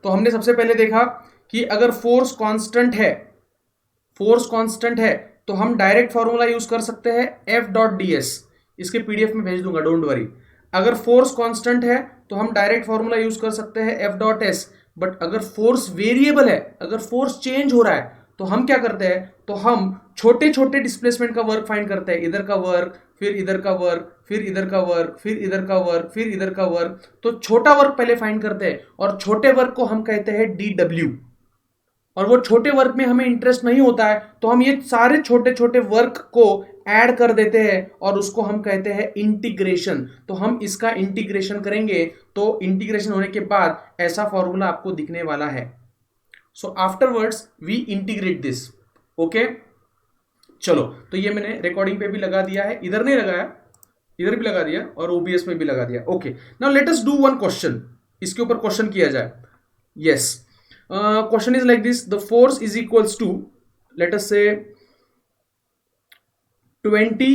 तो हमने सबसे पहले देखा कि अगर फोर्स कांस्टेंट है तो हम डायरेक्ट फॉर्मूला यूज कर सकते हैं एफ डॉट डी एस। इसके पीडीएफ में भेज दूंगा, डोंट वरी। अगर फोर्स कांस्टेंट है तो हम डायरेक्ट फॉर्मूला यूज कर सकते हैं एफ डॉट एस। बट अगर फोर्स वेरिएबल है, अगर फोर्स चेंज हो रहा है, तो हम क्या करते हैं, तो हम छोटे छोटे डिस्प्लेसमेंट का वर्क फाइंड करते हैं। इधर का वर्क, फिर इधर का वर्क, फिर इधर का वर्क, फिर इधर का वर्क, फिर इधर का वर्क। तो छोटा वर्क पहले फाइंड करते हैं और छोटे वर्क को हम कहते हैं डी डब्ल्यू। और वो छोटे वर्क में हमें इंटरेस्ट नहीं होता है तो हम ये सारे छोटे छोटे वर्क को ऐड कर देते हैं और उसको हम कहते हैं इंटीग्रेशन। तो हम इसका इंटीग्रेशन करेंगे तो इंटीग्रेशन होने के बाद ऐसा फॉर्मूला आपको दिखने वाला है। So afterwards we integrate this. Okay, चलो, तो ये मैंने रिकॉर्डिंग पे भी लगा दिया है, इधर नहीं लगाया, इधर भी लगा दिया और ओबीएस में भी लगा दिया। Okay, now let us do one question. इसके ऊपर क्वेश्चन किया जाए। Yes, question is like this: the force is equals to, let us say, 20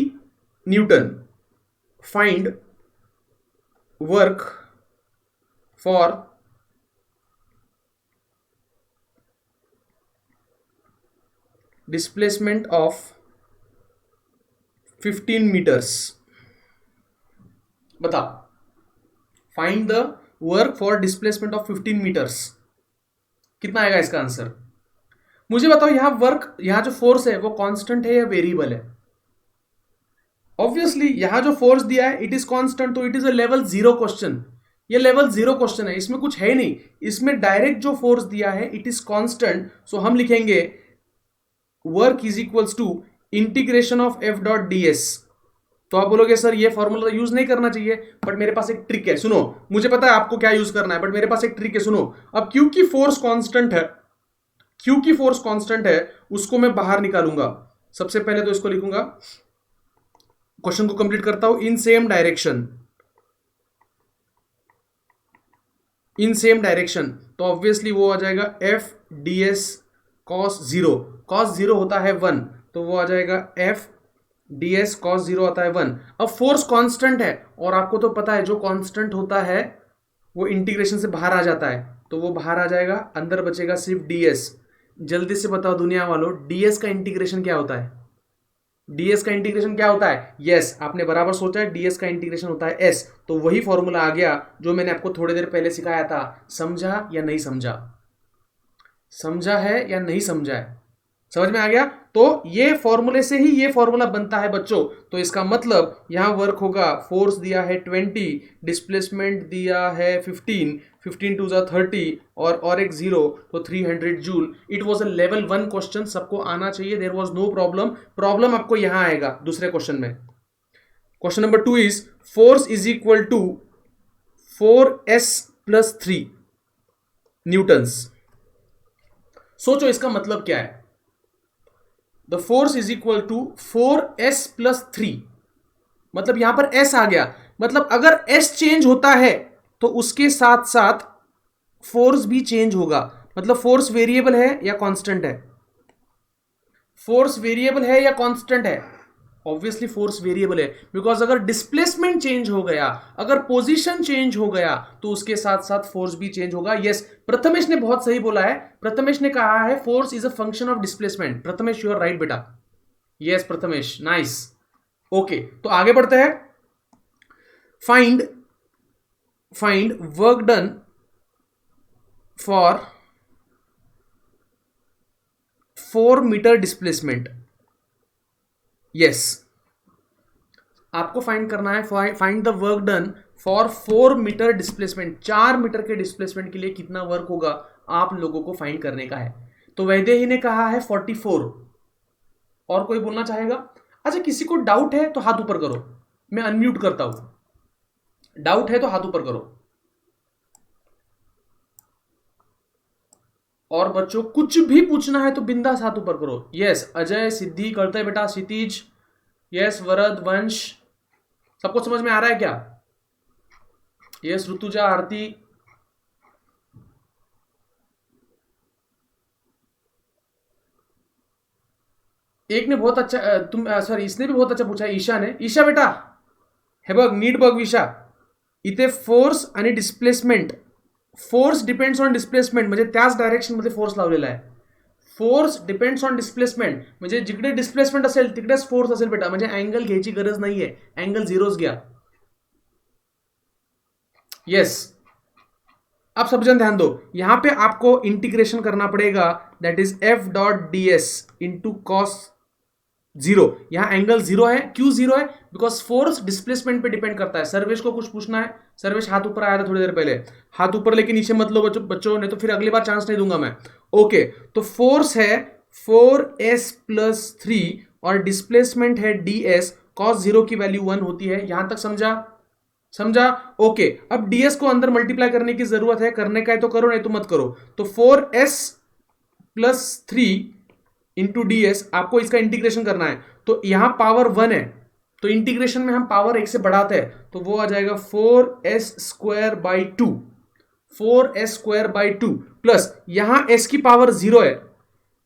Newton. Find work for displacement of 15 meters. बता, find the work for displacement of 15 meters. कितना आएगा इसका answer? मुझे बताओ, यहां वर्क, यहां जो फोर्स है वो कांस्टेंट है या वेरिएबल है? ऑब्वियसली यहां जो फोर्स दिया है इट इज कांस्टेंट, तो it is a level 0 question. ये लेवल 0 क्वेश्चन है, इसमें कुछ है नहीं। इसमें डायरेक्ट जो फोर्स दिया है इट इज कांस्टेंट। सो हम लिखेंगे work is equals to integration of F dot D S. तो आप बोलोगे सर ये फॉर्मूला यूज नहीं करना चाहिए, बट मेरे पास एक ट्रिक है, सुनो। मुझे पता है आपको क्या यूज करना है, बट मेरे पास एक ट्रिक है, सुनो। अब क्योंकि फोर्स कांस्टेंट है, उसको मैं बाहर निकालूंगा। सबसे पहले तो इसको लिखूंगा, क्वेश्चन को कंप्लीट करता हूं। इन सेम डायरेक्शन, तो ऑब्वियसली वो आ जाएगा F D S cos 0। Cos 0 होता है 1, तो वो आ जाएगा एफ डी एस कॉस 0 आता है 1। अब फोर्स कांस्टेंट है और आपको तो पता है जो कांस्टेंट होता है वो इंटीग्रेशन से बाहर आ जाता है, तो वो बाहर आ जाएगा, अंदर बचेगा सिर्फ डी एस। जल्दी से बताओ दुनिया वालों, डी एस का इंटीग्रेशन क्या होता है? डीएस का इंटीग्रेशन क्या होता है? यस, आपने बराबर सोचा है, डीएस का इंटीग्रेशन होता है एस। तो वही फॉर्मूला आ गया जो मैंने आपको थोड़ी देर पहले सिखाया था। समझा या नहीं समझा? समझा है या नहीं समझा है? समझ में आ गया? तो ये फॉर्मूले से ही ये फॉर्मूला बनता है बच्चों। तो इसका मतलब यहां वर्क होगा, फोर्स दिया है 20, डिस्प्लेसमेंट दिया है 15 टू 30 और एक 0, तो 300 joule. It was a level 1 question, सबको आना चाहिए, देयर वॉज नो प्रॉब्लम आपको यहां आएगा दूसरे क्वेश्चन में। Question number 2 is force is equal to 4s + 3 newtons. सोचो इसका मतलब क्या है? The force is equal to 4s + 3, मतलब यहां पर s आ गया। मतलब अगर s चेंज होता है तो उसके साथ साथ फोर्स भी चेंज होगा। मतलब फोर्स वेरिएबल है या कांस्टेंट है? फोर्स वेरिएबल है या कांस्टेंट है? ऑब्वियसली फोर्स वेरिएबल है, बिकॉज अगर डिस्प्लेसमेंट चेंज हो गया, अगर पोजीशन चेंज हो गया, तो उसके साथ साथ फोर्स भी चेंज होगा। यस, प्रथमेश ने बहुत सही बोला है। प्रथमेश ने कहा है force is a function of displacement. Prathamesh, you are right बेटा। Yes Prathamesh, nice. ओके, तो आगे बढ़ते हैं। Find work done for 4 metre displacement. Yes, आपको फाइंड करना है, find the work done for 4 metre displacement. 4 metre के डिस्प्लेसमेंट के लिए कितना वर्क होगा आप लोगों को फाइंड करने का है। तो वैदेही ने कहा है 44। और कोई बोलना चाहेगा? अच्छा, किसी को डाउट है तो हाथ ऊपर करो, मैं अनम्यूट करता हूं। डाउट है तो हाथ ऊपर करो। और बच्चों कुछ भी पूछना है तो बिंदास हाथ ऊपर करो। यस, अजय, सिद्धि करते हैं बेटा, क्षितिज, यस, वरद, वंश, सबको समझ में आ रहा है क्या? यस, ऋतुजा, आरती, एक ने बहुत अच्छा, सॉरी, इसने भी बहुत अच्छा पूछा है, ईशा ने। ईशा बेटा, हे बघ, नीट बघ विशा, इथे फोर्स आणि displacement force depends on displacement म्हणजे त्याच डायरेक्शनमध्ये फोर्स लावलेला आहे. फोर्स डिपेंड्स ऑन डिस्प्लेसमेंट म्हणजे जिकडे डिस्प्लेसमेंट असेल तिकडेच फोर्स असेल बेटा. म्हणजे अँगल घ्यायची गरज नाहीये, अँगल झिरोच घ्या. यस, अब सब जन ध्यान दो, यहां पे आपको इंटीग्रेशन करना पड़ेगा, that is F dot D S into cos zero. यहां एंगल जीरो है. क्यों जीरो है? बिकॉज फोर्स डिस्प्लेसमेंट पे डिपेंड करता है. सर्वेश को कुछ पूछना है? सर्वेश हाथ ऊपर आया था थोड़ी देर पहले. हाथ ऊपर लेके नीचे मत लो बच्चों, नहीं तो फिर अगली बार चांस नहीं दूंगा मैं. ओके, तो फोर्स है 4s+3 और डिस्प्लेसमेंट है ds. cos जीरो की वैल्यू 1 होती है. यहां तक समझा? समझा? ओके, अब ds को अंदर मल्टीप्लाई करने की जरूरत है. करने का है तो करो, नहीं तो मत करो. तो 4s+3 इंटू ds, आपको इसका इंटीग्रेशन करना है. तो यहां पावर 1 है, तो इंटीग्रेशन में हम पावर 1 से बढ़ाते हैं, तो वो आ जाएगा 4s² 4s² प्लस यहां s की पावर 0 है,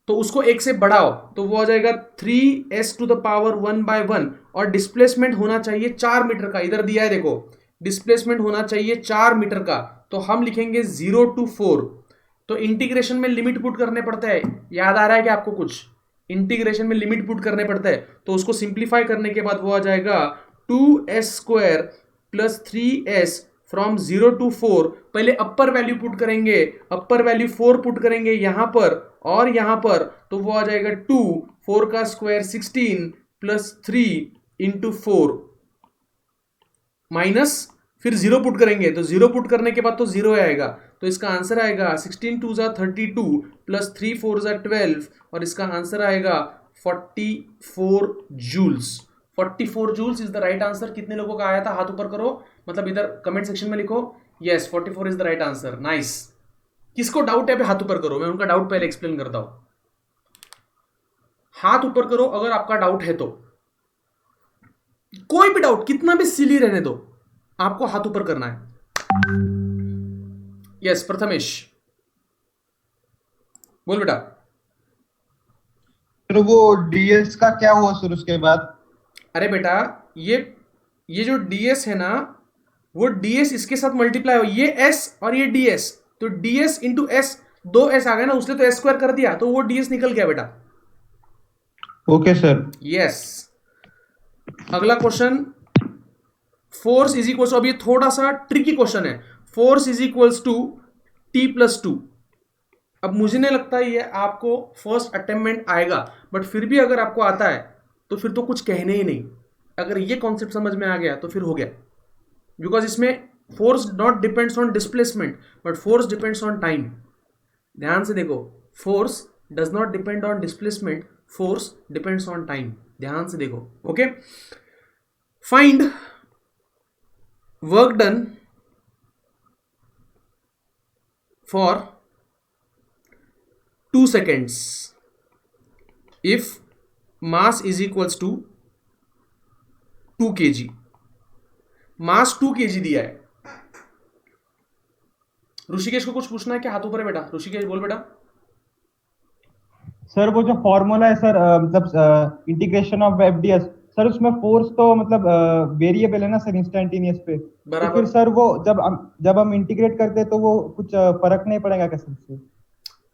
तो उसको 1 से बढ़ाओ, तो वो आ जाएगा 3s⁻1/1. और डिस्प्लेसमेंट होना चाहिए 4 मीटर का. इधर दिया है देखो, डिस्प्लेसमेंट होना चाहिए 4 मीटर का. तो हम लिखेंगे 0 to 4. तो इंटीग्रेशन में लिमिट पुट करने पड़ते हैं. याद आ रहा है कि आपको कुछ इंटीग्रेशन में लिमिट पुट करने पड़ते हैं. तो उसको सिंप्लीफाई करने के बाद वो आ जाएगा 2s² + 3s फ्रॉम 0 to 4. पहले अपर वैल्यू पुट करेंगे, अपर वैल्यू 4 पुट करेंगे यहां पर और यहां पर, तो वो आ जाएगा 2, 4 का स्क्वायर 16 + 3 इंटू 4 माइनस, फिर 0 पुट करेंगे, तो 0 पुट करने के बाद तो 0 आएगा. तो इसका आंसर आएगा 16 2 = 32 + 3 4 = 12 और इसका आंसर आएगा 44 joules. 44 joules is the right answer. कितने लोगों का आया था? हाथ ऊपर करो, मतलब इधर कमेंट सेक्शन में लिखो. Yes, 44 is the right answer. Nice. किसको डाउट है पे हाथ ऊपर करो, मैं उनका डाउट पहले एक्सप्लेन करता हूं. हाथ ऊपर करो अगर आपका डाउट है तो. कोई भी डाउट, कितना भी सिली रहने दो, आपको हाथ ऊपर करना है. यस, प्रथमेश बोल बेटा. तो वो डीएस का क्या हुआ सर उसके बाद? अरे बेटा, ये जो ds है ना, वो ds इसके साथ मल्टीप्लाई हो, ये s और ये ds, तो ds इंटू s, 2s आ गए ना, उसने तो s² कर दिया, तो वो ds निकल गया बेटा. Okay sir. यस. अगला क्वेश्चन, फोर्स इज इक्वल्स, अब ये थोड़ा सा ट्रिकी क्वेश्चन है. Force is equals to T+2. अब मुझे नहीं लगता ये आपको फर्स्ट अटेम्प्ट में आएगा, बट फिर भी अगर आपको आता है तो फिर तो कुछ कहने ही नहीं. अगर ये कॉन्सेप्ट समझ में आ गया तो फिर हो गया. बिकॉज इसमें force not depends on displacement but force depends on time. ध्यान से देखो, force does not depend on displacement, force depends on time. ध्यान से देखो. Okay, find work done for 2 seconds if mass is equals to 2 kg. Mass 2 kg दिया है. ऋषिकेश को कुछ पूछना है क्या? हाथ ऊपर है बेटा. ऋषिकेश बोल बेटा. सर वो जो फॉर्मूला है सर, मतलब इंटीग्रेशन ऑफ एफडीएस, सर उसमें फोर्स तो मतलब वेरिएबल है ना सर, इंस्टेंटेनियस पे. तो फिर सर वो जब हम इंटीग्रेट करते हैं तो वो कुछ फर्क नहीं पड़ेगा क्या सर से?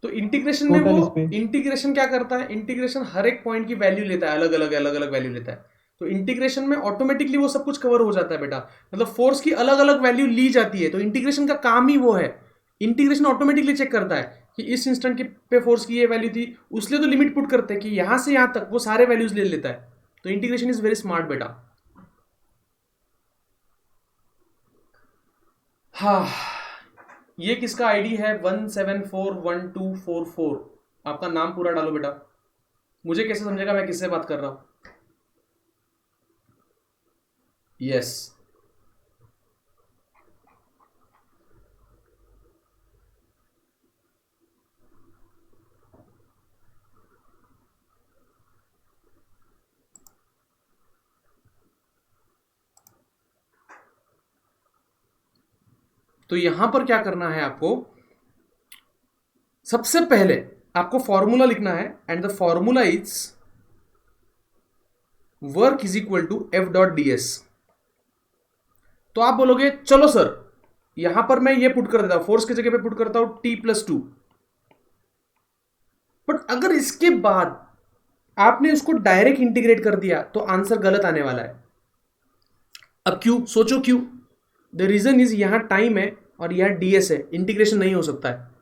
तो इंटीग्रेशन में वो इंटीग्रेशन क्या करता है, इंटीग्रेशन हर एक पॉइंट की वैल्यू लेता है, अलग अलग वैल्यू लेता है. तो इंटीग्रेशन में ऑटोमेटिकली वो सब कुछ कवर हो जाता है बेटा. मतलब फोर्स की अलग अलग वैल्यू ली जाती है, तो इंटीग्रेशन का काम ही वो है. इंटीग्रेशन ऑटोमेटिकली चेक करता है कि इस इंस्टेंट पे फोर्स की ये वैल्यू थी, उसलिए तो लिमिट पुट करते हैं कि यहां से यहां तक वो सारे वैल्यूज ले लेता है. तो इंटीग्रेशन इज वेरी स्मार्ट बेटा. हाँ, ये किसका आईडी है? 1741244. आपका नाम पूरा डालो बेटा. मुझे कैसे समझेगा मैं किससे बात कर रहा हूं? यस. तो यहां पर क्या करना है आपको? सबसे पहले आपको फॉर्मूला लिखना है, and the formula is work is equal to F.ds. तो आप बोलोगे चलो सर यहां पर मैं ये पुट कर देता हूं, फोर्स की जगह पे पुट करता हूं T+2। बट अगर इसके बाद आपने उसको डायरेक्ट इंटीग्रेट कर दिया तो आंसर गलत आने वाला है। अब क्यों? सोचो क्यों। द रीजन इज यहां टाइम है और यहां ds है, इंटीग्रेशन नहीं हो सकता है।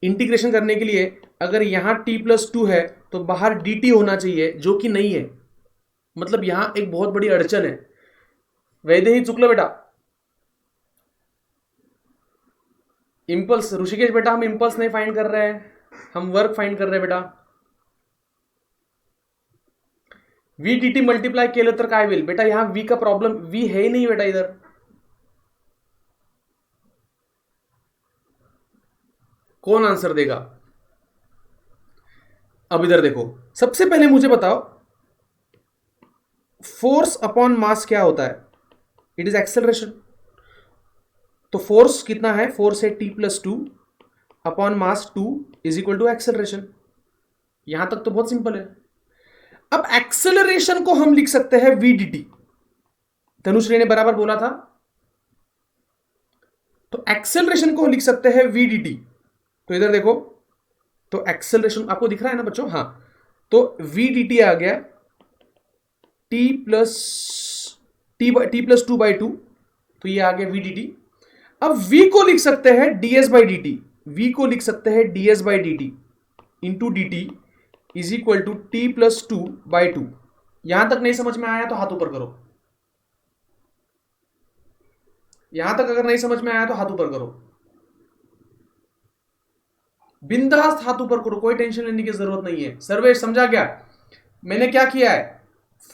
इंटीग्रेशन करने के लिए अगर यहां T+2 है तो बाहर dt होना चाहिए, जो कि नहीं है। मतलब यहां एक बहुत बड़ी अड़चन है। वैदे ही चुकलं बेटा। इंपल्स ऋषिकेश बेटा, हम इंपल्स नहीं फाइंड कर रहे हैं, हम वर्क फाइंड कर रहे हैं बेटा। वी dt मल्टीप्लाई केलं तर काय होईल बेटा? यहां v का प्रॉब्लम, v है ही नहीं बेटा इधर। कौन आंसर देगा? अब इधर देखो, सबसे पहले मुझे बताओ फोर्स अपॉन मास क्या होता है? It is acceleration. तो फोर्स कितना है? फोर्स है T+2 upon mass 2 is equal to acceleration. यहां तक तो बहुत सिंपल है। अब एक्सेलरेशन को हम लिख सकते हैं v dt। तनुश्री ने बराबर बोला था। तो एक्सेलरेशन को लिख सकते हैं v dt। तो इधर देखो, तो एक्सेलरेशन आपको दिख रहा है ना बच्चों? हाँ, तो v dt आ गया T+2/2। तो ये आ गया v dt। अब v को लिख सकते हैं ds/dt। v को लिख सकते हैं ds/dt into dt is equal to T+2/2। यहां तक नहीं समझ में आया तो हाथ ऊपर करो। यहां तक अगर नहीं समझ में आया तो हाथ ऊपर करो, बिंदास हाथ ऊपर करो, कोई टेंशन लेने की जरूरत नहीं है। सर्वेश समझा क्या? मैंने क्या किया है?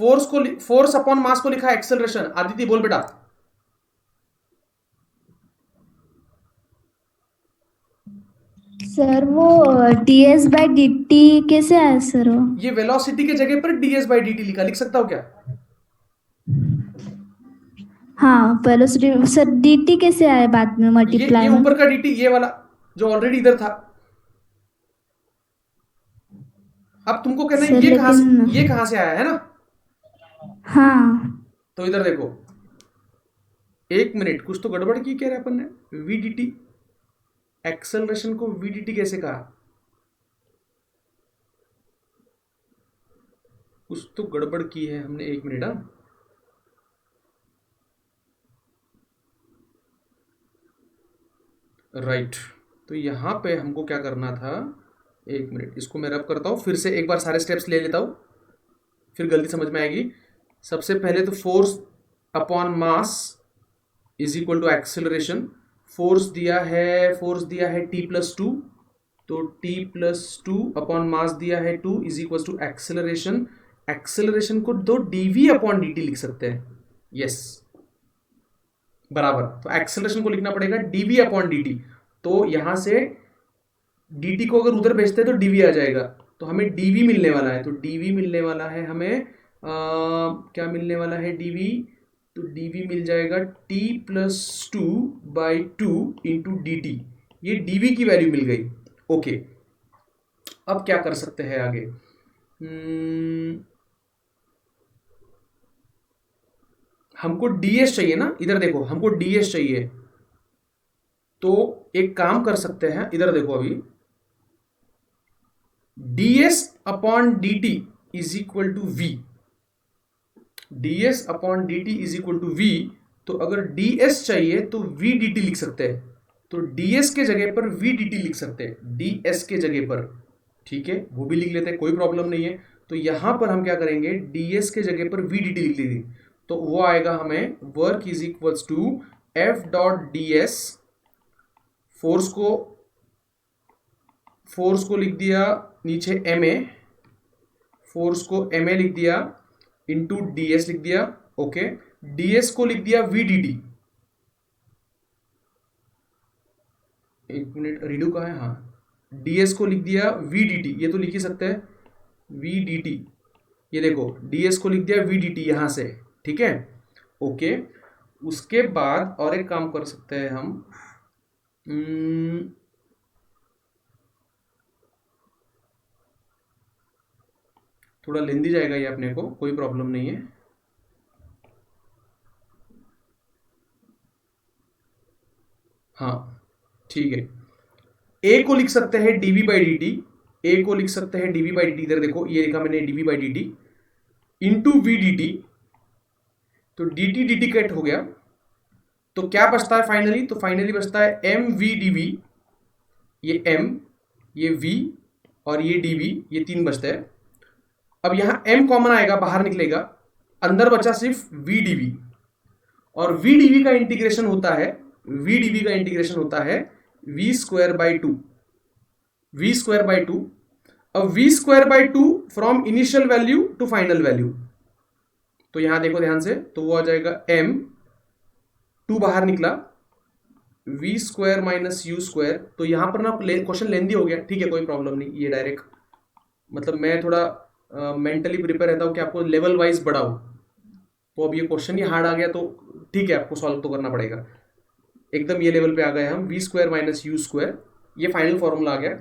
फोर्स अपॉन मास को लिखा है एक्सेलरेशन। आदिति बोल बेटा। सर वो ds/dt कैसे आया सर? वो ये वेलोसिटी के जगह पर ds/dt लिखा, लिख सकता हूं क्या? हाँ, वेलोसिटी सर dt कैसे आया बाद में मल्टीप्लाई ये में? ऊपर का dt, ये वाला जो ऑलरेडी इधर था। अब तुमको कहना है सर ये कहां से आया है ना? हाँ तो इधर देखो, एक मिनट, कुछ तो गड़बड़ की कह रहे अपन ने। वी डी टी, एक्सेलरेशन को वी डी टी कैसे कहा? कुछ तो गड़बड़ की है हमने। एक मिनट। हाँ, राइट। तो यहां पे हमको क्या करना था? एक मिनट, इसको मैं रब करता हूं, फिर से एक बार सारे स्टेप्स ले लेता हूं, फिर गलती समझ में आएगी। सबसे पहले तो force upon mass is equal to acceleration. Force दिया है T+2, तो T+2 अपॉन मास दिया है 2 is equal to acceleration. Acceleration को दो dv अपॉन dt लिख सकते हैं। यस, बराबर। तो एक्सेलरेशन को लिखना पड़ेगा dv अपॉन dt। तो यहां से dt को अगर उधर भेजते हैं तो dv आ जाएगा, तो हमें dv मिलने वाला है। तो dv मिलने वाला है हमें, क्या मिलने वाला है? dv। तो dv मिल जाएगा T+2/2 इंटू dt। ये dv की वैल्यू मिल गई। ओके, अब क्या कर सकते हैं आगे? हमको ds चाहिए ना, इधर देखो, हमको ds चाहिए। तो एक काम कर सकते हैं, इधर देखो, अभी ds upon dt is equal to v। ds upon dt is equal to v। तो अगर ds चाहिए तो v dt लिख सकते हैं। तो ds के जगह पर v dt लिख सकते हैं, ds के जगह पर। ठीक है, वो भी लिख लेते हैं, कोई प्रॉब्लम नहीं है। तो यहां पर हम क्या करेंगे? ds के जगह पर v dt लिख लेंगे। तो वो आएगा हमें work is equals to f dot ds। Force को लिख दिया नीचे ma, फोर्स को ma लिख दिया इंटू ds लिख दिया। ओके, ds को लिख दिया vdt। एक मिनट, रीडू का है? हाँ, ds को लिख दिया vdt, ये तो लिख ही सकते हैं vdt। ये देखो, ds को लिख दिया vdt यहां से। ठीक है, ओके। उसके बाद और एक काम कर सकते हैं हम, थोड़ा लेंदी जाएगा ये अपने को, कोई प्रॉब्लम नहीं है। हाँ ठीक है, ए को लिख सकते हैं dv बाई डी टी, ए को लिख सकते हैं dv बाई डी टी, इधर देखो ये लिखा मैंने dv by D T into V D T, तो dt dt कट हो गया, तो क्या बचता है फाइनली, तो फाइनली बचता है एम वी डी वी, ये m ये v और ये dv, ये तीन बचते हैं। अब यहां m कॉमन आएगा, बाहर निकलेगा, अंदर बचा सिर्फ v dv, और v dv का इंटीग्रेशन होता है, v dv का इंटीग्रेशन होता है v square by two, v square by two. अब v square by two from initial value to final value, तो यहां देखो ध्यान से, तो वो आ जाएगा m, टू बाहर निकला, v square minus you square. तो यहां पर ना क्वेश्चन लेंदी हो गया, ठीक है कोई प्रॉब्लम नहीं, ये डायरेक्ट मतलब मैं थोड़ा मेंटली प्रिपेयर रहता हूं कि आपको लेवल वाइज बढ़ाओ, तो अब ये क्वेश्चन ही हार्ड आ गया तो ठीक है आपको सॉल्व तो करना पड़ेगा। एकदम ये लेवल पे आ गए हम, v square minus you square, ये फाइनल फॉर्मूला आ गया।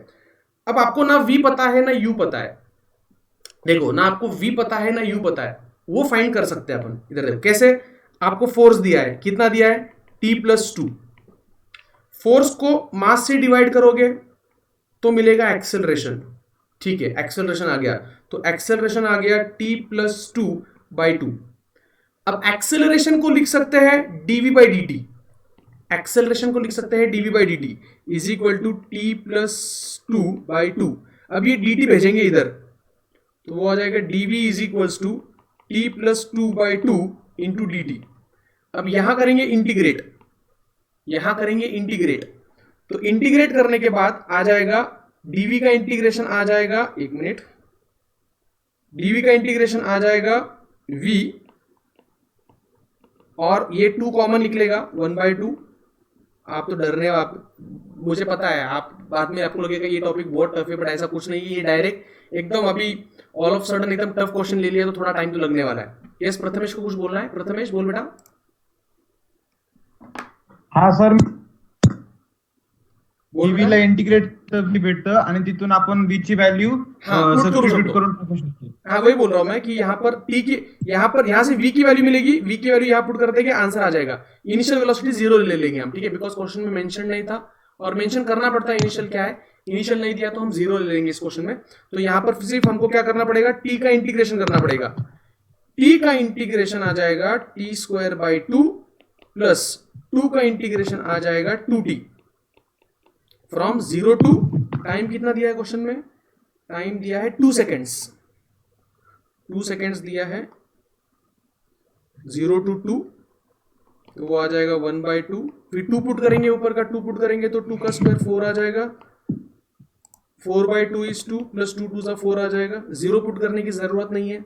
अब आपको ना v पता है ना u पता है, देखो ना आपको v पता है ना u पता है, वो फाइंड कर सकते हैं अपन। इधर देखो कैसे, आपको फोर्स दिया है, कितना दिया है t+2, फोर्स को मास से डिवाइड करोगे तो मिलेगा एक्सेलरेशन, ठीक है एक्सेलरेशन आ गया, तो एक्सेलरेशन आ गया t+2 बाई टू। अब एक्सेलरेशन को लिख सकते हैं dv by D T, acceleration को लिख सकते हैं dv by D T is equal to t+2 by two. अब ये dt भेजेंगे इधर, तो वो आ जाएगा dv is equal to t+2 by two into D T. अब यहां करेंगे इंटीग्रेट, यहां करेंगे इंटीग्रेट, तो इंटीग्रेट करने के बाद आ जाएगा dv का इंटीग्रेशन आ जाएगा, एक मिनट, dv का इंटीग्रेशन आ जाएगा v, और ये 2 कॉमन निकलेगा 1/2। आप तो डर रहे हो, आप मुझे पता है, आप बाद में आपको लगेगा ये टॉपिक बहुत टफ है, बट ऐसा कुछ नहीं है, ये डायरेक्ट एकदम अभी ऑल ऑफ सडन एकदम टफ क्वेश्चन ले लिया तो थोड़ा टाइम तो लगने वाला है। यस प्रथमेश को कुछ बोलना है, प्रथमेश बोल बेटा। हाँ सर, dv ला इंटिग्रेट भेटतं आणि तिथून आपण v ची व्हॅल्यू सबस्टिट्यूट करून टाकू शकतो। हाँ वही बोल रहा हूं मैं कि यहाँ पर t की, यहाँ से v की वैल्यू मिलेगी, v की वैल्यू यहाँ पुट कर देंगे, आंसर आ जाएगा। इनिशियल वेलोसिटी 0 ले लेंगे हम, ठीक है, बिकॉज क्वेश्चन में मेंशन नहीं था और मेंशन करना पड़ता है इनिशियल क्या है, इनिशियल नहीं दिया तो हम 0 ले लेंगे इस क्वेश्चन में। तो यहाँ पर सिर्फ हमको क्या करना पड़ेगा, t का इंटीग्रेशन करना पड़ेगा, t का इंटीग्रेशन आ जाएगा t square by two plus 2 का इंटीग्रेशन आ जाएगा 2t फ्रॉम 0 टू, टाइम कितना दिया है क्वेश्चन में, टाइम दिया है 2 सेकेंड्स, 2 सेकेंड्स दिया है, 0 टू 2, तो वो आ जाएगा 1/2, फिर 2 पुट करेंगे, ऊपर का 2 पुट करेंगे तो 2 का स्क्वायर 4 आ जाएगा, 4/2 इज 2 प्लस 2 2 4 आ जाएगा, 0 पुट करने की जरूरत नहीं है,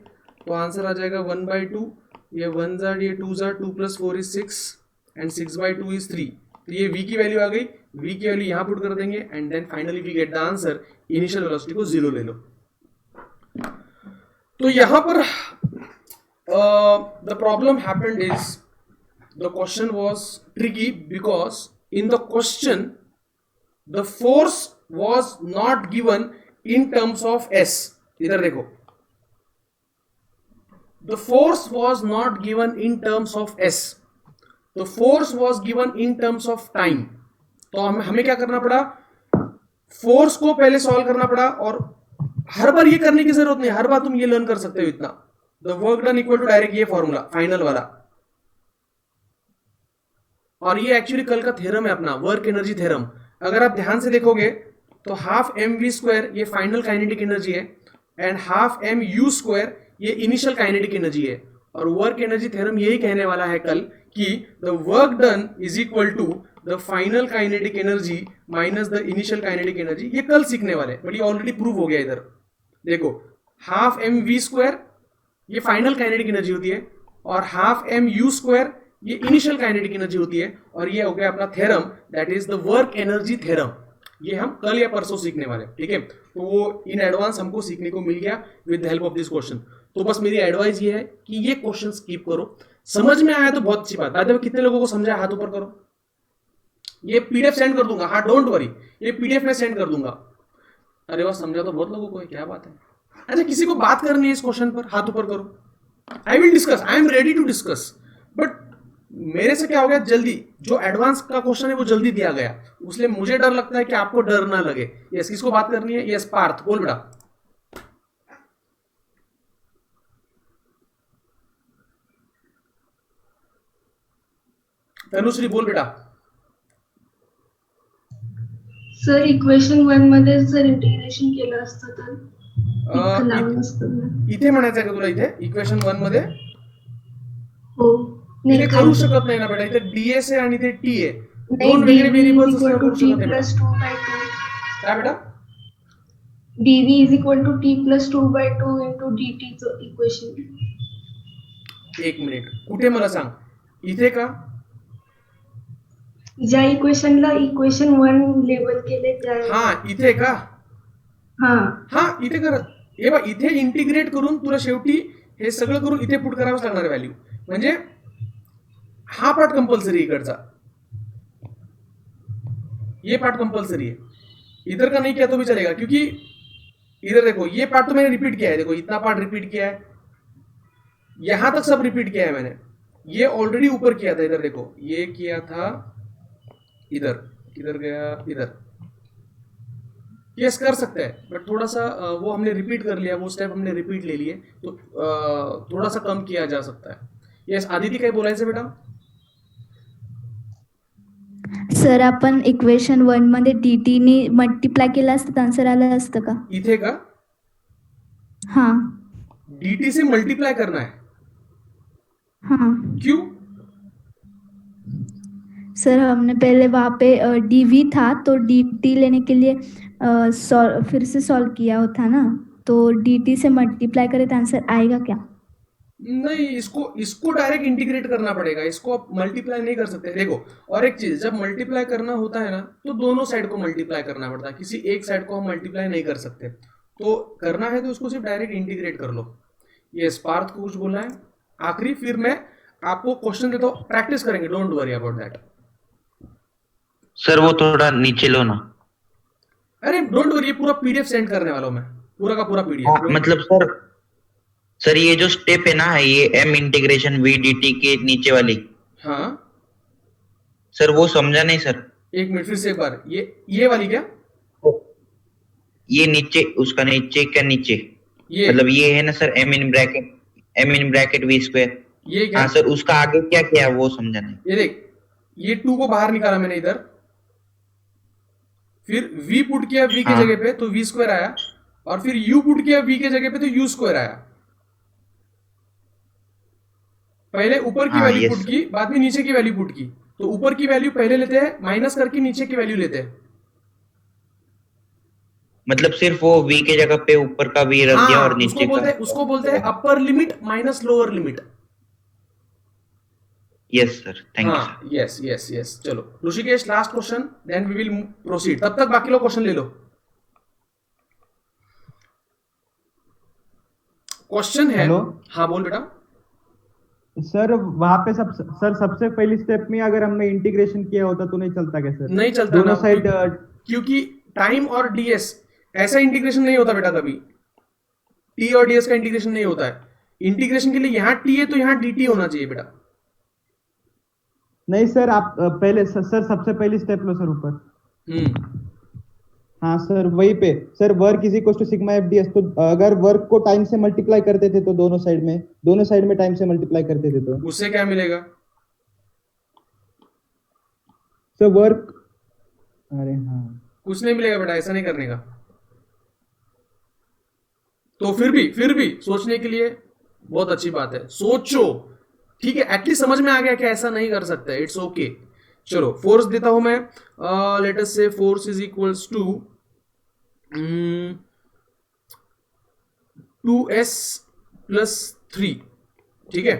तो आंसर आ जाएगा 1/2, ये 1 जार ये 2 jar, 2 plus 4 is 6 and 6/2 is 3। तो ये v की वैल्यू आ गई, v की वैल्यू यहां पुट कर देंगे and then finally we get the answer, initial velocity को 0 ले लो। तो यहां पर the problem happened is the question was tricky because in the question the force was not given in terms of s। इधर देखो, the force was not given in terms of s, तो force was given in terms of time. तो हमें क्या करना पड़ा, force को पहले सॉल्व करना पड़ा, और हर बार ये करने की जरूरत नहीं, हर बार तुम ये लर्न कर सकते हो इतना, the work done equal to direct ये फॉर्मूला फाइनल वाला, और ये एक्चुअली कल का थ्योरम है अपना, वर्क एनर्जी थ्योरम। अगर आप ध्यान से देखोगे तो हाफ mv स्क्वायर ये फाइनल काइनेटिक एनर्जी है एंड हाफ mu स्क्वायर ये इनिशियल काइनेटिक एनर्जी है, और वर्क एनर्जी थ्योरम यही कहने वाला है कल कि the work done is equal to the final kinetic energy minus the initial kinetic energy. ये कल सीखने वाले, बट ये ऑलरेडी प्रूव हो गया। इधर देखो, हाफ mv स्क्वायर ये फाइनल काइनेटिक एनर्जी होती है, और हाफ mu स्क्वायर ये इनिशियल काइनेटिक एनर्जी होती है, और ये हो गया अपना theorem, that is the work energy theorem. ये हम कल या परसों सीखने वाले, ठीक है। तो वो इन एडवांस हमको सीखने को मिल गया with the help of this question. तो बस मेरी एडवाइस ये है कि ये क्वेश्चन स्किप करो, समझ में आया तो बहुत अच्छी बात। बाद में कितने लोगों को समझा, हाथ ऊपर करो। ये पीडीएफ सेंड कर दूंगा, हाँ डोंट वरी, ये पीडीएफ में सेंड कर दूंगा। अरे वाह, समझा तो बहुत लोगों को है, क्या बात है। अच्छा, किसी को बात करनी है इस क्वेश्चन पर, हाथ ऊपर करो। I will discuss, I am ready to discuss, but मेरे से क्या हो गया, जल्दी जो एडवांस का क्वेश्चन है वो जल्दी दिया गया, इसलिए मुझे डर लगता है कि आपको डर ना लगे। यस, किसको बात करनी है? यस पार्थ, बोल बेटा। तनुश्री बोल बेटा। सर इक्वेशन 1 मध्ये जर इंटिग्रेशन केलं असतं तर इतकं लावलं असतं ना. इथे म्हणायचं का तुला? इथे इक्वेशन 1 मध्ये हो इथे नाही करू खाली. शकत नाही ना बेटा, इथे डीएस आहे आणि इथे टी आहे, नाही दोन वेगळे व्हेरिएबल्स dv असल्यावर इक्वल करू टू शकत टी नाही प्लस बेटा. 2/2. काय बेटा? dv is equal to T plus 2/2 into dt चं इक्वेशन. एक मिनिट, कुठे मला सांग, इथे का? ज्या इक्वेशनला इक्वेशन 1 लेबल केले त्या. हा इथे का? हा हा इथे कर. हे बघ, इथे इंटिग्रेट करून तुला शेवटी हे सगळं करून इथे पुट करावंच लागणार व्हॅल्यू, म्हणजे हा पार्ट कंपल्सरी इकडचा, ये पार्ट कंपल्सरी है, इधर का नहीं किया तो भी चलेगा, क्योंकि इधर देखो ये पार्ट तो मैंने रिपीट किया है, देखो इतना पार्ट रिपीट किया है, यहां तक सब रिपीट किया है मैंने, ये ऑलरेडी ऊपर किया था, इधर देखो ये किया था, इधर किधर गया, इधर। यस कर सकते हैं, बट थोड़ा सा वो हमने रिपीट कर लिया, वो स्टेप हमने रिपीट ले लिए, तो थोड़ा सा कम किया जा सकता है. यस आदिती काय बोलायचं बेटा? सर आपण इक्वेशन 1 मध्ये dt ने मल्टिप्लाय केलं असतं तर आन्सर आलं असतं का? इथे का? हाँ dt से मल्टीप्लाई करना है, हाँ क्यों? सर हमने पहले वहाँ पे dv था तो dt लेने के लिए फिर से सॉल्व किया होता ना, तो dt से मल्टीप्लाई करें तो आंसर आएगा क्या? नहीं, इसको डायरेक्ट इंटीग्रेट करना पड़ेगा, इसको आप मल्टीप्लाई नहीं कर सकते. देखो और एक चीज, जब मल्टीप्लाई करना होता है ना तो दोनों साइड को मल्टीप्लाई करना पड़ता है, किसी एक साइड को हम मल्टीप्लाई नहीं कर सकते, तो करना है तो उसको सिर्फ डायरेक्ट इंटीग्रेट कर लो. ये पार्थ को कुछ बोलना है आखिरी, फिर मैं आपको क्वेश्चन देता हूँ, प्रैक्टिस करेंगे, don't worry about that. Sir वो थोड़ा नीचे लो ना. अरे डोंट वरी, ये पूरा पीडीएफ सेंड करने वाला हूँ मैं, पूरा का पूरा पीडीएफ. मतलब सर ये जो स्टेप है ना, ये m इंटीग्रेशन v dt के नीचे वाली, हाँ सर वो समझा नहीं सर. एक मिनट फिर से एक बार, ये वाली क्या? ये नीचे, उसका नीचे क्या नीचे, ये मतलब ये है ना sir m in bracket v square. ये क्या? हाँ सर, उसका आगे क्या किया वो समझा नहीं. ये देख, ये 2 को बाहर निकाला मैंने इधर, फिर v पुट किया v की जगह पे तो v स्क्वायर आया, और फिर u पुट किया v के जगह पे तो u स्क्वायर आया. पहले ऊपर की वैल्यू पुट की, बाद में नीचे की वैल्यू पुट की, तो ऊपर की वैल्यू पहले लेते हैं, माइनस करके नीचे की वैल्यू लेते हैं. मतलब सिर्फ वो v के जगह पे ऊपर का v रख दिया और नीचे का. उसको बोलते हैं upper limit minus lower limit. Yes sir, thank you. हाँ यस यस यस. चलो Rishikesh, last question, then we will proceed. तब तक बाकी लोग क्वेश्चन ले लो. क्वेश्चन है. हाँ बोल बेटा. सर वहां पे सबसे पहली स्टेप में अगर हमने इंटीग्रेशन किया होता तो नहीं चलता क्या सर? नहीं चलता दोनों साइड, क्योंकि टाइम और डीएस ऐसा इंटीग्रेशन नहीं होता बेटा, कभी टी और डीएस का इंटीग्रेशन नहीं होता है. इंटीग्रेशन के लिए यहाँ टी है तो यहाँ dt होना चाहिए बेटा. नहीं सर, आप पहले सर सबसे पहली स्टेप लो सर ऊपर. हाँ सर वही पे sir, work is equal to sigma F D S, तो अगर वर्क को टाइम से मल्टीप्लाई करते थे तो दोनों साइड में टाइम से मल्टीप्लाई करते थे तो उससे क्या मिलेगा? सर वर्क, अरे हाँ कुछ नहीं मिलेगा बेटा, ऐसा नहीं करने का. तो फिर भी सोचने के लिए बहुत अच्छी बात है, सोचो, ठीक है, एटलीस्ट समझ में आ गया कि ऐसा नहीं कर सकते, इट्स ओके. चलो फोर्स देता हूं मैं, let us say force is equals to 2s plus 3. ठीक है,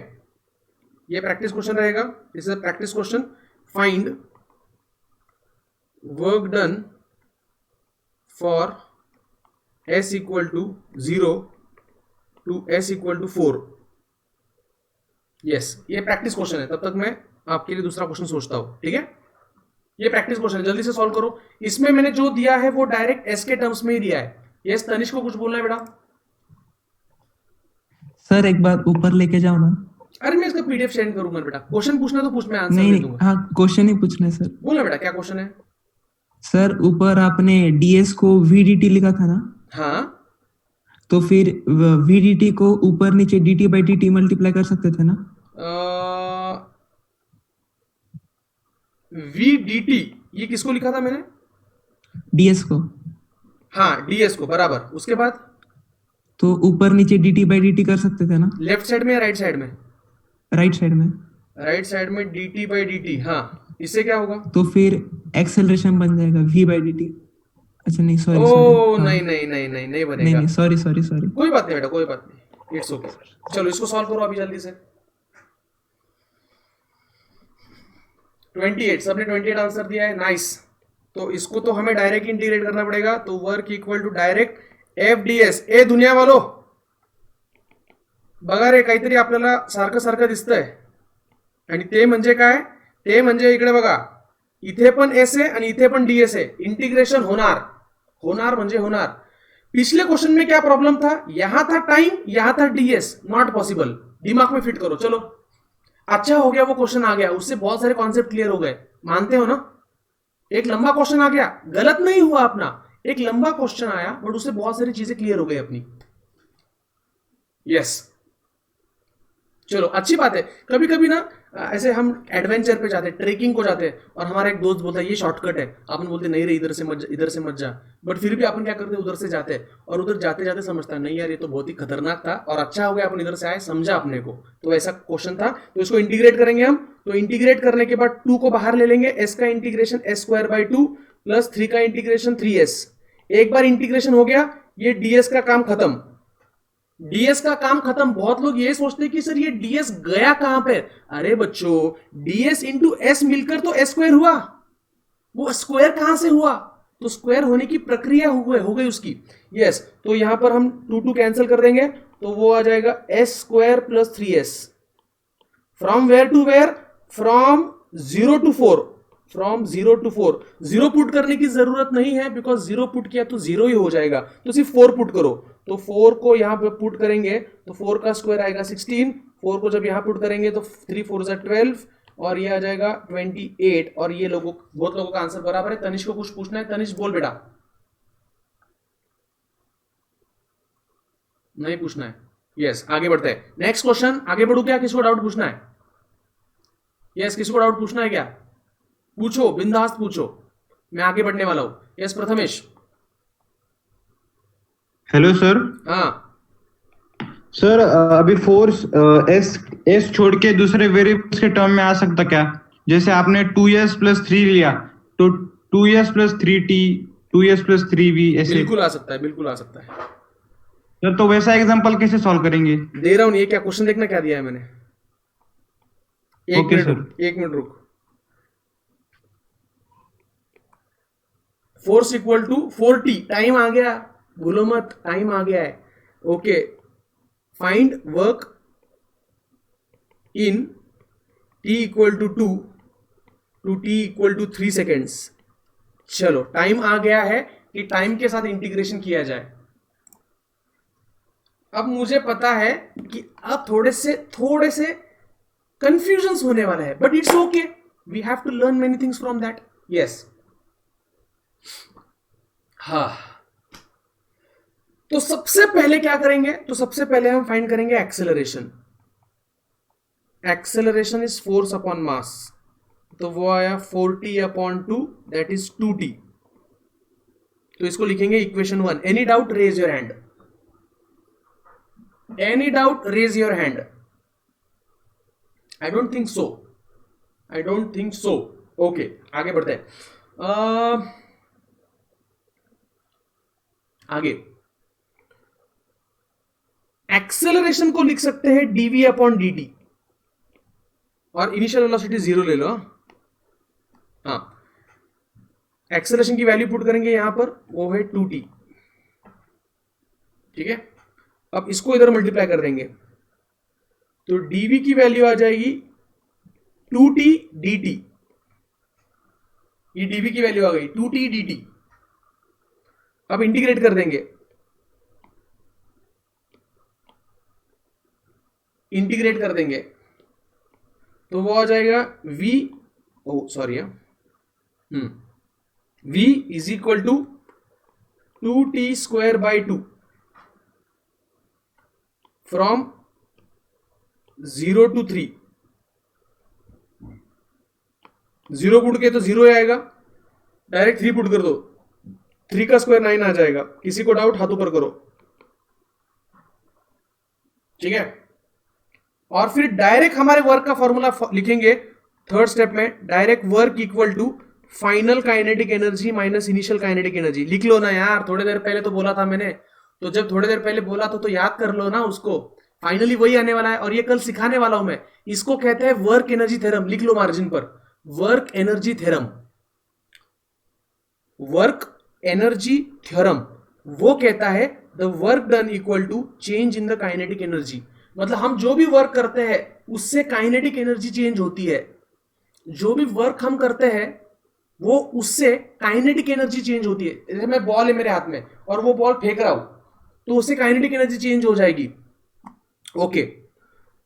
ये प्रैक्टिस क्वेश्चन रहेगा. This is a practice question. Find work done for s equal to 0 to s equal to 4. Yes, ये practice question है. तब तक मैं आपके लिए दूसरा क्वेश्चन सोचता हूं. ठीक है, ये प्रैक्टिस क्वेश्चन है, जल्दी से सॉल्व करो. इसमें मैंने जो दिया है वो डायरेक्ट एस के टर्म्स में ही दिया है. यस तनिष्क को कुछ बोलना है बेटा? सर एक बार ऊपर लेके जाओ ना. अरे मैं इसका पीडीएफ सेंड करूंगा बेटा, क्वेश्चन पूछना तो पूछ, मैं आंसर नहीं दे नहीं, दूंगा। हाँ क्वेश्चन ही पूछना है सर। बोलना बेटा क्या क्वेश्चन है। सर ऊपर आपने डीएस को वीडीटी लिखा था ना, हाँ तो फिर वीडीटी को ऊपर नीचे डीटी बाई डीटी मल्टीप्लाई कर सकते थे ना। वी डी टी, ये किसको लिखा था मैंने? डीएस को। हाँ डीएस को, बराबर। उसके बाद तो ऊपर नीचे डीटी बाई डीटी कर सकते थे ना, लेफ्ट साइड में या राइट साइड में? राइट साइड में। राइट साइड में dt बाई dt, हाँ इससे क्या होगा? तो फिर एक्सेलरेशन बन जाएगा v बाई डी टी। अच्छा नहीं, सॉरी ओ सॉरी, नहीं नहीं नहीं नहीं नहीं नहीं बनेगा। नहीं, सॉरी सॉरी सॉरी। कोई बात नहीं बेटा, कोई बात नहीं, इट्स ओके। चलो इसको सॉल्व करो अभी जल्दी से। 28, सबने 28 आंसर दिया है, नाइस। तो इसको तो हमें डायरेक्ट इंटीग्रेट करना पड़ेगा, तो work equal to direct F D S. ए दुनिया वालो बघा रे, काहीतरी आपल्याला सारखं सारखं दिसतंय, आणि ते म्हणजे काय? ते म्हणजे इकडे बघा, इथे पण एस आहे आणि इथे पण डीएस आहे, इंटीग्रेशन होणार, होणार म्हणजे होणार। पिछले क्वेश्चन में क्या प्रॉब्लम था? यहां था टाइम, यहां था डीएस, नॉट पॉसिबल। दिमाग में फिट करो। चलो अच्छा हो गया वो क्वेश्चन आ गया, उससे बहुत सारे कॉन्सेप्ट क्लियर हो गए, मानते हो ना? एक लंबा क्वेश्चन आ गया, गलत नहीं हुआ अपना, एक लंबा क्वेश्चन आया बट उससे बहुत सारी चीजें क्लियर हो गई अपनी। यस चलो अच्छी बात है। कभी कभी ना ऐसे हम एडवेंचर पे जाते हैं, ट्रेकिंग को जाते हैं, और हमारा एक दोस्त बोलता है ये शॉर्टकट है, अपन बोलते नहीं रे इधर से मत जा, बट फिर भी अपन क्या करते हैं, उधर से जाते हैं, और उधर जाते जाते समझता है नहीं यार ये तो बहुत ही खतरनाक था, और अच्छा हो गया अपन इधर से आए, समझा अपने को। तो ऐसा क्वेश्चन था, तो इसको इंटीग्रेट करेंगे हम। तो इंटीग्रेट करने के बाद 2 को बाहर ले लेंगे, s का इंटीग्रेशन s² 2 + 3 का इंटीग्रेशन 3s। एक बार इंटीग्रेशन हो गया, ये ds का काम खत्म, डीएस का काम खत्म। बहुत लोग ये सोचते हैं कि सर ये डीएस गया कहां पे? अरे बच्चों, डीएस इंटू एस मिलकर तो एस स्क्वायर हुआ, वो स्क्वायर कहां से हुआ? तो स्क्वायर होने की प्रक्रिया हो गई उसकी। यस तो यहां पर हम 2 कैंसिल कर देंगे, तो वो आ जाएगा s² + 3s। From where to where? From 0 to 4, from 0 to 4। 0 put करने की जरूरत नहीं है, बिकॉज 0 पुट किया तो 0 ही हो जाएगा, तो सिर्फ 4 पुट करो। तो 4 को यहां पे पुट करेंगे तो 4 का स्क्वायर आएगा 16। 4 को जब यहां पुट करेंगे तो 3 4 12, और ये आ जाएगा 28। और ये बहुत लोगों का आंसर बराबर है। तनिष को कुछ पूछना है? तनिष बोल बेटा। नहीं पूछना है? यस आगे बढ़ते हैं। नेक्स्ट क्वेश्चन, आगे बढ़ू क्या? किसको डाउट पूछना है? यस किसको डाउट पूछना है क्या? पूछो, बिंदास पूछो, मैं आगे बढ़ने वाला हूं। यस प्रथमेश। Hello sir. हाँ सर अभी फोर्स एस छोड़ के दूसरे वेरिएबल्स के टर्म में आ सकता क्या? जैसे आपने 2s + 3 लिया तो 2s + 3t, 2s + 3v ऐसे। बिल्कुल आ सकता है, बिल्कुल आ सकता है सर। तो वैसा एग्जांपल कैसे सॉल्व करेंगे? दे रहा हूं। ये क्या क्वेश्चन देखना क्या दिया है मैंने। Okay sir. एक मिनट रुक। Force equal to 4t, time आ गया, भूलो मत, टाइम आ गया है। Okay, find work in t equal to 2 to t equal to 3 seconds. चलो टाइम आ गया है कि टाइम के साथ इंटीग्रेशन किया जाए। अब मुझे पता है कि अब थोड़े से कंफ्यूजन होने वाला है, but it's okay, we have to learn many things from that. Yes हाँ, तो सबसे पहले क्या करेंगे? तो सबसे पहले हम फाइंड करेंगे acceleration. Acceleration is force upon मास, तो वो आया 4t/2, दैट इज 2t। तो इसको लिखेंगे equation 1। Any doubt raise your hand, any doubt raise your hand. I don't think so, I don't think so. Okay आगे बढ़ते हैं। आगे एक्सेलरेशन को लिख सकते हैं dv/dt, और इनिशियल वेलोसिटी 0 ले लो। हाँ, एक्सेलरेशन की वैल्यू पुट करेंगे यहां पर, वो है 2t। ठीक है, अब इसको इधर मल्टीप्लाई कर देंगे, तो dv की वैल्यू आ जाएगी 2t dt। ये dv की वैल्यू आ गई 2t dt। अब इंटीग्रेट कर देंगे, इंटीग्रेट कर देंगे तो वो आ जाएगा v, oh sorry v is equal to 2t² 2 from 0 to 3। 0 put के तो 0 आएगा, डायरेक्ट 3 पुट कर दो, 3 का स्क्वायर 9 आ जाएगा। किसी को डाउट हाथ ऊपर करो, ठीक है। और फिर डायरेक्ट हमारे वर्क का फॉर्मूला लिखेंगे थर्ड स्टेप में, direct work equal to final kinetic energy minus initial kinetic energy. लिख लो ना यार, थोड़ी देर पहले तो बोला था मैंने, तो जब थोड़ी देर पहले बोला तो याद कर लो ना उसको। फाइनली वही आने वाला है और ये कल सिखाने वाला हूं मैं। इसको कहते हैं वर्क एनर्जी थ्योरम, लिख लो मार्जिन पर, work energy theorem. Work energy theorem वो कहता है the work done equal to change in the kinetic energy. मतलब हम जो भी वर्क करते हैं उससे काइनेटिक एनर्जी चेंज होती है। जो भी वर्क हम करते हैं वो उससे काइनेटिक एनर्जी चेंज होती है। जैसे मैं बॉल है मेरे हाथ में और वो बॉल फेंक रहा हूं तो उससे काइनेटिक एनर्जी चेंज हो जाएगी। ओके,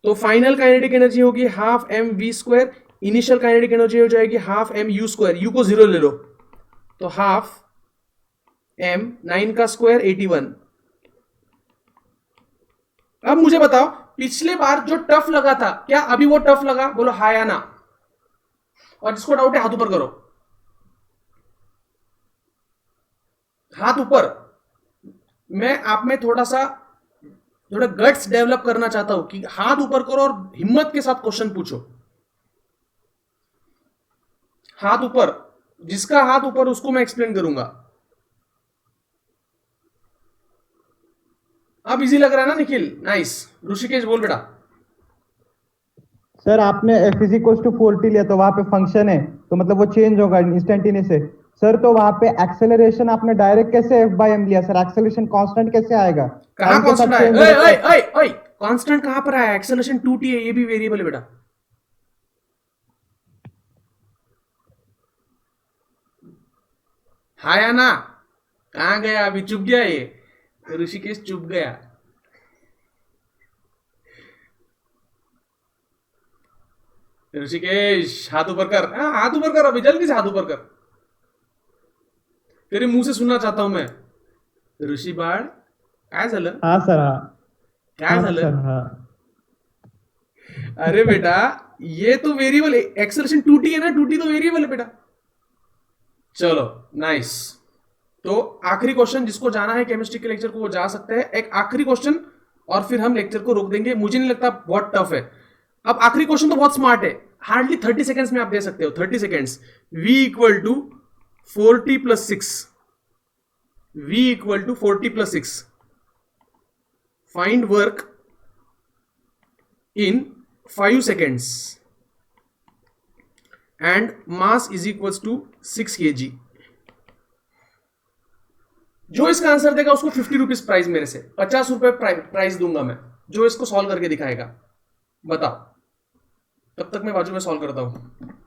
तो फाइनल काइनेटिक एनर्जी होगी half mv², initial kinetic energy हो जाएगी हाफ mu²। u को 0 ले लो तो हाफ m, 9 का स्क्वायर 81। अब मुझे बताओ पिछले बार जो टफ लगा था, क्या अभी वो टफ लगा? बोलो हाँ या ना। और जिसको डाउट है हाथ ऊपर करो, हाथ ऊपर। मैं आप में थोड़ा गट्स डेवलप करना चाहता हूं कि हाथ ऊपर करो और हिम्मत के साथ क्वेश्चन पूछो। हाथ ऊपर, जिसका हाथ ऊपर उसको मैं एक्सप्लेन करूंगा। अब इजी लग रहा है ना निखिल? नाइस। ऋषिकेश बोल बेटा। सर आपने f इज इक्वल टू 40 लिया तो वहां पे फंक्शन है तो मतलब वो चेंज होगा इंस्टेंटेनियस है सर। तो वहां पे एक्सेलरेशन आपने डायरेक्ट कैसे f बाय m लिया सर? एक्सेलरेशन कांस्टेंट कैसे आएगा? कहां कांस्टेंट है? ओए कांस्टेंट कहां पर आया? एक्सेलरेशन 2t है, ये भी वेरिएबल है बेटा। हाँ या ना? कहां गया? अभी चुप गया ये ऋषिकेश, चुप गया। ऋषिकेश हाथ ऊपर कर, हाथ ऊपर कर, अभी जल्दी से हाथ ऊपर कर। तेरे मुंह से सुनना चाहता हूं मैं। ऋषि बाळ काय झालं? हाँ सर हाँ। काय हाँ झालं? सर हाँ। अरे बेटा ये तो वेरिएबल है, एक्सेलरेशन 2t है ना, 2t तो वेरिएबल है बेटा। चलो नाइस। तो आखिरी क्वेश्चन, जिसको जाना है केमिस्ट्री के लेक्चर को वो जा सकते हैं। एक आखिरी क्वेश्चन और फिर हम लेक्चर को रोक देंगे। मुझे नहीं लगता बहुत टफ है। अब आखिरी क्वेश्चन तो बहुत स्मार्ट है, हार्डली 30 सेकेंड्स में आप दे सकते हो। 30 seconds. v equal to 40 plus 6, v equal to 40 plus 6, find work in 5 seconds and mass is equals to 6 kg। जो इसका आंसर देगा उसको 50 रुपीज प्राइस, मेरे से 50 रुपए प्राइस दूंगा मैं, जो इसको सॉल्व करके दिखाएगा। बताओ, तब तक मैं बाजू में सॉल्व करता हूं।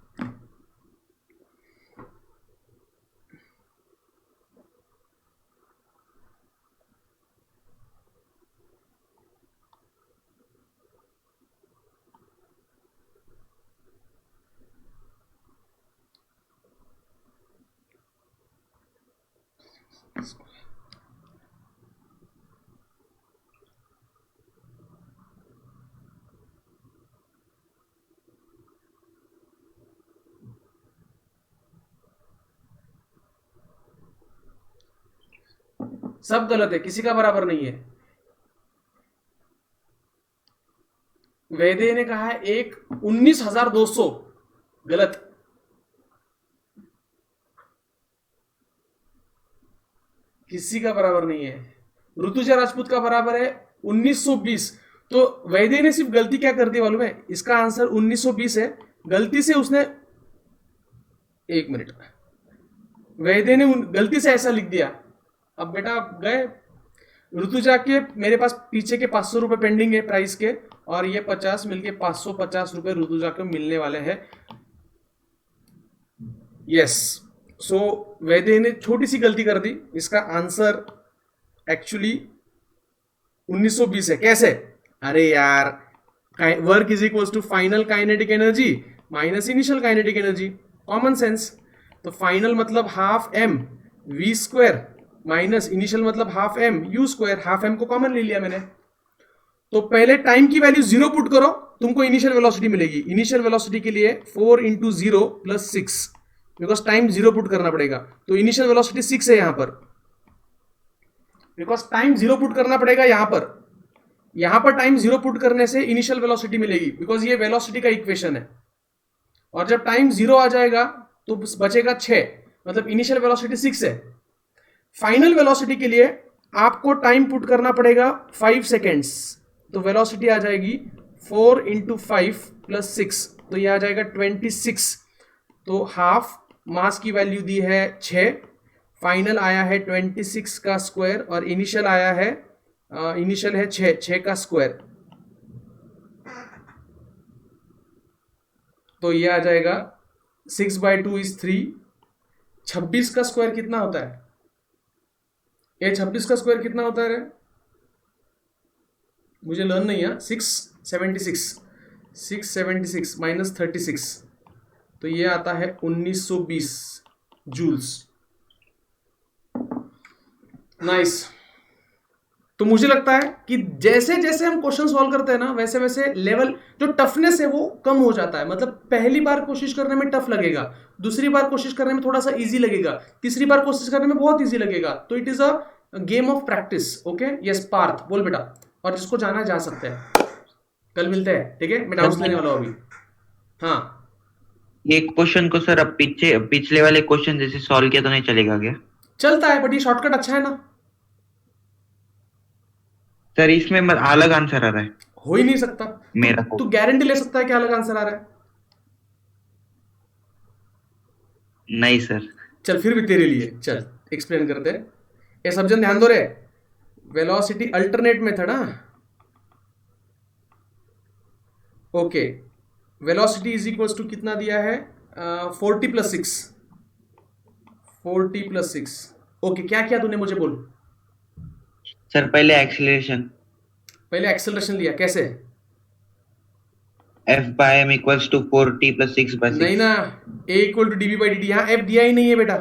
सब गलत है, किसी का बराबर नहीं है। वैद्य ने कहा है एक 19,200, गलत। किसी का बराबर नहीं है। ऋतुजा राजपूत का बराबर है 1920। तो वैद्य ने सिर्फ गलती क्या कर दी मालूम है? इसका आंसर 1920 है, गलती से उसने, एक मिनट, वैद्य ने गलती से ऐसा लिख दिया। अब बेटा गए ऋतुजा के, मेरे पास पीछे के 500 रुपए पेंडिंग है प्राइस के, और ये 50 मिलके 550 रुपए ऋतुजा को मिलने वाले हैं। यस, सो वैद्य ने छोटी सी गलती कर दी। इसका आंसर एक्चुअली 1920 है। कैसे? अरे यार work is equal to final kinetic energy minus initial kinetic energy, common sense. तो फाइनल मतलब half M V square minus initial मतलब half M U square, half M को कॉमन ले लिया मैंने। तो पहले टाइम की वैल्यू 0 पुट करो, तुमको इनिशियल वेलोसिटी मिलेगी। इनिशियल वेलोसिटी के लिए 4 into 0 plus 6, because time 0 put करना पड़ेगा। तो इनिशियल वेलोसिटी 6 है यहां पर, बिकॉज टाइम 0 पुट करना पड़ेगा यहां पर टाइम 0 पुट करने से इनिशियल वेलोसिटी मिलेगी, बिकॉज ये वेलोसिटी का इक्वेशन है। और जब टाइम 0 आ जाएगा तो बचेगा 6, मतलब इनिशियल वेलोसिटी 6 है। फाइनल वेलोसिटी के लिए आपको टाइम पुट करना पड़ेगा 5 सेकेंड्स, तो वेलोसिटी आ जाएगी 4 इंटू 5 प्लस 6, तो ये आ जाएगा 26। तो हाफ मास की वैल्यू दी है 6, फाइनल आया है 26 का स्क्वायर, और इनिशियल आया है इनिशियल है 6 का स्क्वायर। तो ये आ जाएगा 6/2 इज 3। 26 का स्क्वायर कितना होता है? ये 26 का स्क्वायर कितना होता है रे? मुझे लर्न नहीं है। 676 माइनस 36, तो ये आता है 1920 जूल्स। नाइस। तो मुझे लगता है कि जैसे जैसे हम क्वेश्चन सॉल्व करते हैं ना, वैसे वैसे लेवल जो टफनेस है वो कम हो जाता है। मतलब पहली बार कोशिश करने में टफ लगेगा, दूसरी बार कोशिश करने में थोड़ा सा इजी लगेगा, तीसरी बार कोशिश करने में बहुत इजी लगेगा। तो it is a game of practice. Okay yes Parth बोल बेटा, और जिसको जाना है जा सकते हैं। कल मिलते हैं, ठीक है? मैं डाउट्स लेने वाला हूं अभी। हाँ, ये क्वेश्चन को सर अब पिछले वाले क्वेश्चन जैसे सॉल्व किया तो नहीं चलेगा क्या? चलता है, बट ये शॉर्टकट अच्छा है ना। सर इसमें अलग आंसर आ रहा है, हो ही नहीं सकता। मेरा तू गारंटी ले सकता है कि अलग आंसर आ रहा है? नहीं सर। चल फिर भी तेरे लिए चल एक्सप्लेन करते हैं। ये सब जन ध्यान दो रे, वेलोसिटी अल्टरनेट मेथड। हाँ okay, velocity is equals to कितना दिया है? 40 प्लस 6। 40 प्लस 6। ओके, क्या किया तूने मुझे बोल। सर पहले एक्सेलरेशन लिया, कैसे? F/m equals to 4t plus 6/6। नहीं ना, A equal to dv by dt। यहाँ F दिया ही नहीं है बेटा।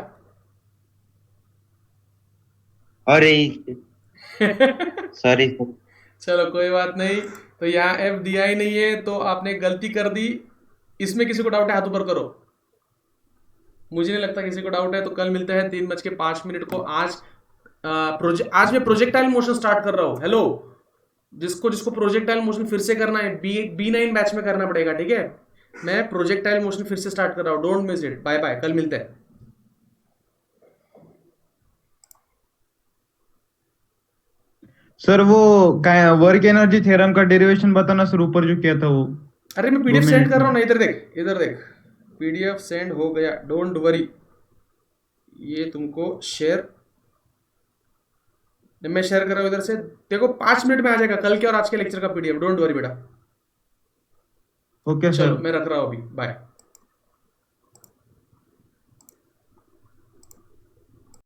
अरे सॉरी सर। चलो कोई बात नहीं, तो यहाँ F दिया ही नहीं है, तो आपने गलती कर दी। इसमें किसी को डाउट है? हाथ ऊपर करो। मुझे नहीं लगता किसी को डाउट है। तो कल मिलते हैं 3:05 को। आज मैं प्रोजेक्टाइल मोशन स्टार्ट कर रहा हूँ। हेलो, जिसको प्रोजेक्टाइल मोशन फिर से करना है, B9 बैच में करना पड़ेगा, ठीक है? मैं प्रोजेक्टाइल मोशन फिर से स्टार्ट कर रहा हूँ। Don't miss it. Bye bye, कल मिलते हैं। सर वो वर्क एनर्जी थ्योरम का डेरिवेशन बताना सर, ऊपर जो किया था वो। अरे मैं पीडीएफ सेंड कर रहा हूँ ना, इधर देख पीडीएफ सेंड हो गया, डोंट वरी। ये तुमको शेयर, मैं शेयर कर रहा हूँ इधर से। देखो 5 मिनट में आ जाएगा कल के और आज के लेक्चर का पीडीएफ। डोंट वरी बेटा। ओके सर, चलो मैं रख रहा हूँ अभी, बाय।